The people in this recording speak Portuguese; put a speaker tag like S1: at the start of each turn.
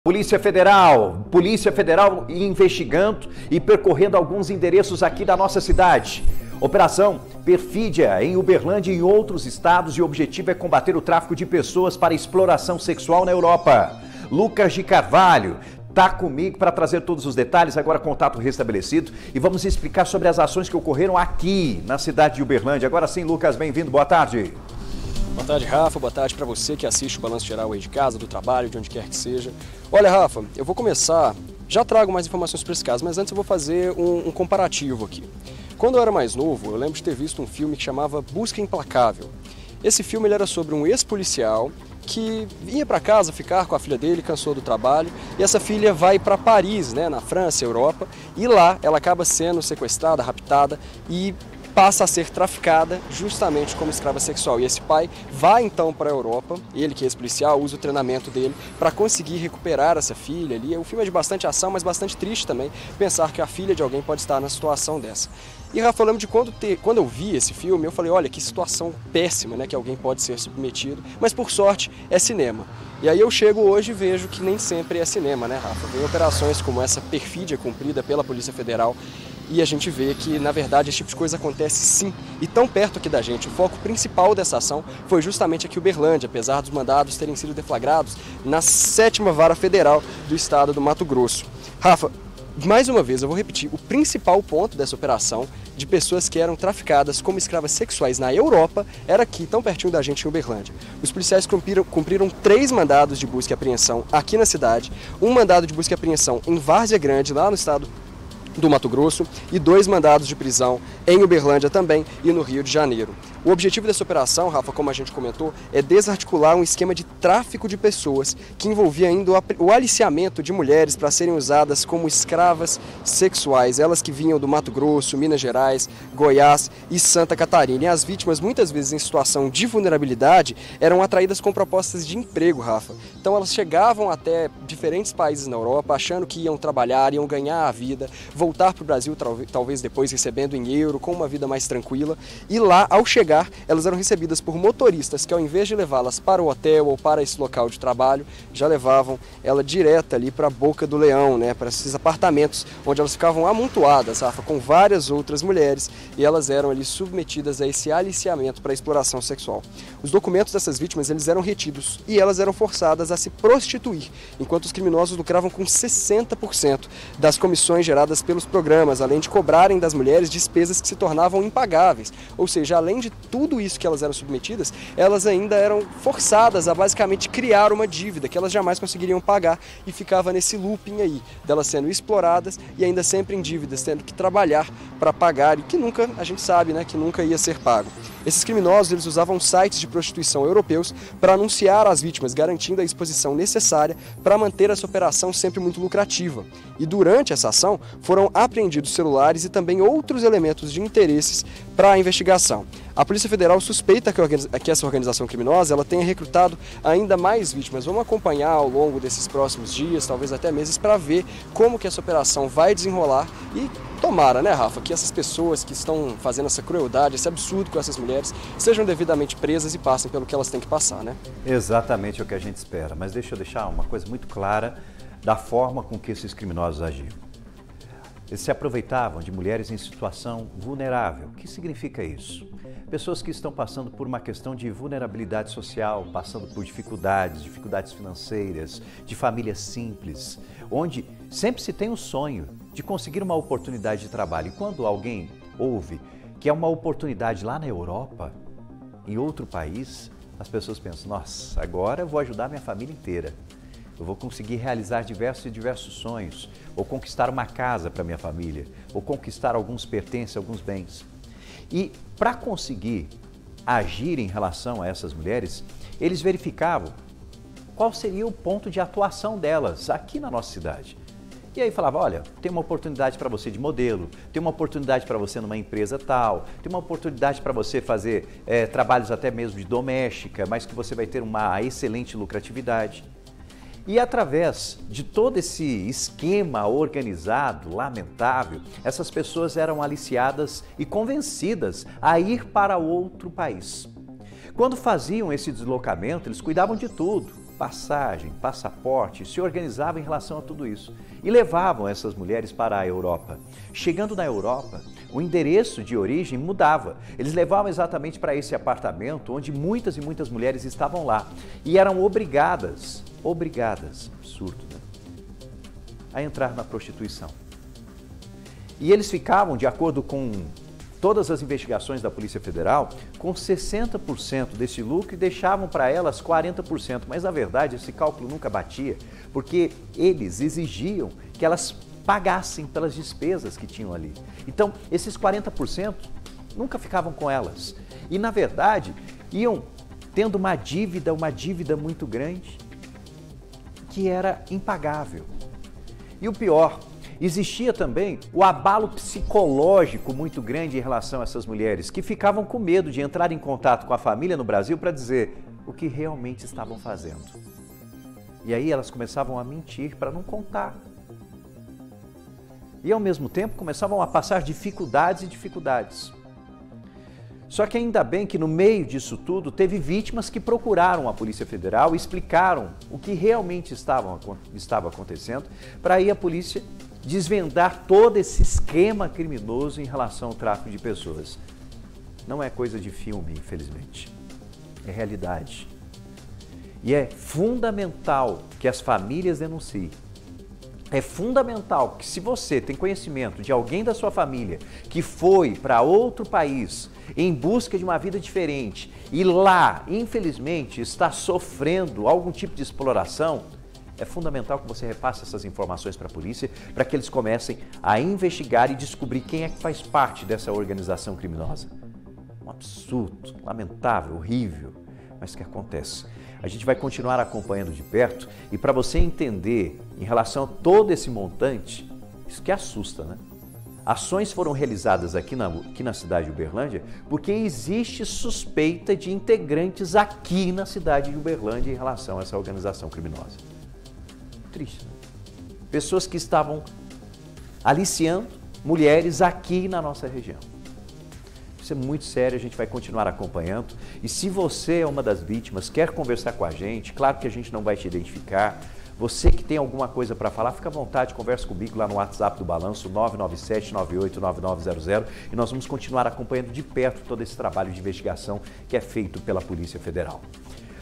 S1: Polícia Federal investigando e percorrendo alguns endereços aqui da nossa cidade. Operação Perfídia em Uberlândia e em outros estados, e o objetivo é combater o tráfico de pessoas para exploração sexual na Europa. Lucas de Carvalho está comigo para trazer todos os detalhes, agora contato restabelecido, e vamos explicar sobre as ações que ocorreram aqui na cidade de Uberlândia. Agora sim, Lucas, bem-vindo, boa tarde.
S2: Boa tarde, Rafa. Boa tarde para você que assiste o Balanço Geral aí de casa, do trabalho, de onde quer que seja. Olha, Rafa, eu vou começar, já trago mais informações para esse caso, mas antes eu vou fazer um comparativo aqui. Quando eu era mais novo, eu lembro de ter visto um filme que chamava Busca Implacável. Esse filme ele era sobre um ex-policial que ia para casa ficar com a filha dele, cansou do trabalho, e essa filha vai para Paris, né, na França, Europa, e lá ela acaba sendo sequestrada, raptada e passa a ser traficada justamente como escrava sexual. E esse pai vai então para a Europa, ele que é ex-policial, usa o treinamento dele para conseguir recuperar essa filha ali. O filme é de bastante ação, mas bastante triste também, pensar que a filha de alguém pode estar na situação dessa. E Rafa, eu lembro de quando eu vi esse filme, eu falei, olha, que situação péssima, né, que alguém pode ser submetido, mas por sorte é cinema. E aí eu chego hoje e vejo que nem sempre é cinema, né, Rafa? Vem operações como essa perfídia cumprida pela Polícia Federal, e a gente vê que, na verdade, esse tipo de coisa acontece sim, e tão perto aqui da gente. O foco principal dessa ação foi justamente aqui em Uberlândia, apesar dos mandados terem sido deflagrados na 7ª Vara Federal do estado do Mato Grosso. Rafa, mais uma vez, eu vou repetir, o principal ponto dessa operação de pessoas que eram traficadas como escravas sexuais na Europa era aqui, tão pertinho da gente em Uberlândia. Os policiais cumpriram 3 mandados de busca e apreensão aqui na cidade, um mandado de busca e apreensão em Várzea Grande, lá no estado do Mato Grosso, e 2 mandados de prisão em Uberlândia também e no Rio de Janeiro. O objetivo dessa operação, Rafa, como a gente comentou, é desarticular um esquema de tráfico de pessoas que envolvia ainda o aliciamento de mulheres para serem usadas como escravas sexuais, elas que vinham do Mato Grosso, Minas Gerais, Goiás e Santa Catarina. E as vítimas, muitas vezes em situação de vulnerabilidade, eram atraídas com propostas de emprego, Rafa. Então elas chegavam até diferentes países na Europa, achando que iam trabalhar, iam ganhar a vida, voltar para o Brasil talvez depois recebendo em euro, com uma vida mais tranquila, e lá, ao chegar, elas eram recebidas por motoristas que, ao invés de levá-las para o hotel ou para esse local de trabalho, já levavam ela direta ali para a Boca do Leão, né, para esses apartamentos onde elas ficavam amontoadas, Rafa, com várias outras mulheres, e elas eram ali submetidas a esse aliciamento para exploração sexual. Os documentos dessas vítimas eles eram retidos e elas eram forçadas a se prostituir, enquanto os criminosos lucravam com 60% das comissões geradas pelos programas, além de cobrarem das mulheres despesas que se tornavam impagáveis, ou seja, além de tudo isso que elas eram submetidas, elas ainda eram forçadas a basicamente criar uma dívida que elas jamais conseguiriam pagar, e ficava nesse looping aí, delas sendo exploradas e ainda sempre em dívidas, tendo que trabalhar para pagar, e que nunca, a gente sabe, né, que nunca ia ser pago. Esses criminosos, eles usavam sites de prostituição europeus para anunciar às vítimas, garantindo a exposição necessária para manter essa operação sempre muito lucrativa. E durante essa ação, foram apreendidos celulares e também outros elementos de interesses para a investigação. A Polícia Federal suspeita que essa organização criminosa ela tenha recrutado ainda mais vítimas. Vamos acompanhar ao longo desses próximos dias, talvez até meses, para ver como que essa operação vai desenrolar, e tomara, né, Rafa, que essas pessoas que estão fazendo essa crueldade, esse absurdo com essas mulheres, sejam devidamente presas e passem pelo que elas têm que passar, né?
S1: Exatamente o que a gente espera, mas deixa eu deixar uma coisa muito clara da forma com que esses criminosos agiam. Eles se aproveitavam de mulheres em situação vulnerável. O que significa isso? Pessoas que estão passando por uma questão de vulnerabilidade social, passando por dificuldades financeiras, de famílias simples, onde sempre se tem o sonho de conseguir uma oportunidade de trabalho. E quando alguém ouve que é uma oportunidade lá na Europa, em outro país, as pessoas pensam, nossa, agora eu vou ajudar minha família inteira. Eu vou conseguir realizar diversos sonhos, ou conquistar uma casa para minha família, ou conquistar alguns pertences, alguns bens. E para conseguir agir em relação a essas mulheres, eles verificavam qual seria o ponto de atuação delas aqui na nossa cidade. E aí falava, olha, tem uma oportunidade para você de modelo, tem uma oportunidade para você numa empresa tal, tem uma oportunidade para você fazer trabalhos até mesmo de doméstica, mas que você vai ter uma excelente lucratividade. E através de todo esse esquema organizado, lamentável, essas pessoas eram aliciadas e convencidas a ir para outro país. Quando faziam esse deslocamento, eles cuidavam de tudo. passagem, passaporte, se organizavam em relação a tudo isso e levavam essas mulheres para a Europa. Chegando na Europa, o endereço de origem mudava. Eles levavam exatamente para esse apartamento onde muitas e muitas mulheres estavam lá e eram obrigadas, absurdo, né? A entrar na prostituição. E eles ficavam, de acordo com todas as investigações da Polícia Federal, com 60% desse lucro e deixavam para elas 40%. Mas, na verdade, esse cálculo nunca batia, porque eles exigiam que elas pagassem pelas despesas que tinham ali. Então, esses 40% nunca ficavam com elas. E, na verdade, iam tendo uma dívida muito grande, que era impagável. E o pior, existia também o abalo psicológico muito grande em relação a essas mulheres, que ficavam com medo de entrar em contato com a família no Brasil para dizer o que realmente estavam fazendo. E aí elas começavam a mentir para não contar. E ao mesmo tempo começavam a passar dificuldades e dificuldades. Só que ainda bem que no meio disso tudo teve vítimas que procuraram a Polícia Federal e explicaram o que realmente estava acontecendo, para aí a polícia desvendar todo esse esquema criminoso em relação ao tráfico de pessoas. Não é coisa de filme, infelizmente. É realidade. E é fundamental que as famílias denunciem. É fundamental que, se você tem conhecimento de alguém da sua família que foi para outro país em busca de uma vida diferente e lá, infelizmente, está sofrendo algum tipo de exploração, é fundamental que você repasse essas informações para a polícia para que eles comecem a investigar e descobrir quem é que faz parte dessa organização criminosa. Um absurdo, lamentável, horrível, mas que acontece. A gente vai continuar acompanhando de perto e para você entender em relação a todo esse montante, isso que assusta, né? Ações foram realizadas aqui na cidade de Uberlândia porque existe suspeita de integrantes aqui na cidade de Uberlândia em relação a essa organização criminosa. Triste, né? Pessoas que estavam aliciando mulheres aqui na nossa região. Isso é muito sério, a gente vai continuar acompanhando. E se você é uma das vítimas, quer conversar com a gente, claro que a gente não vai te identificar. Você que tem alguma coisa para falar, fica à vontade, conversa comigo lá no WhatsApp do Balanço, 997-989900, e nós vamos continuar acompanhando de perto todo esse trabalho de investigação que é feito pela Polícia Federal.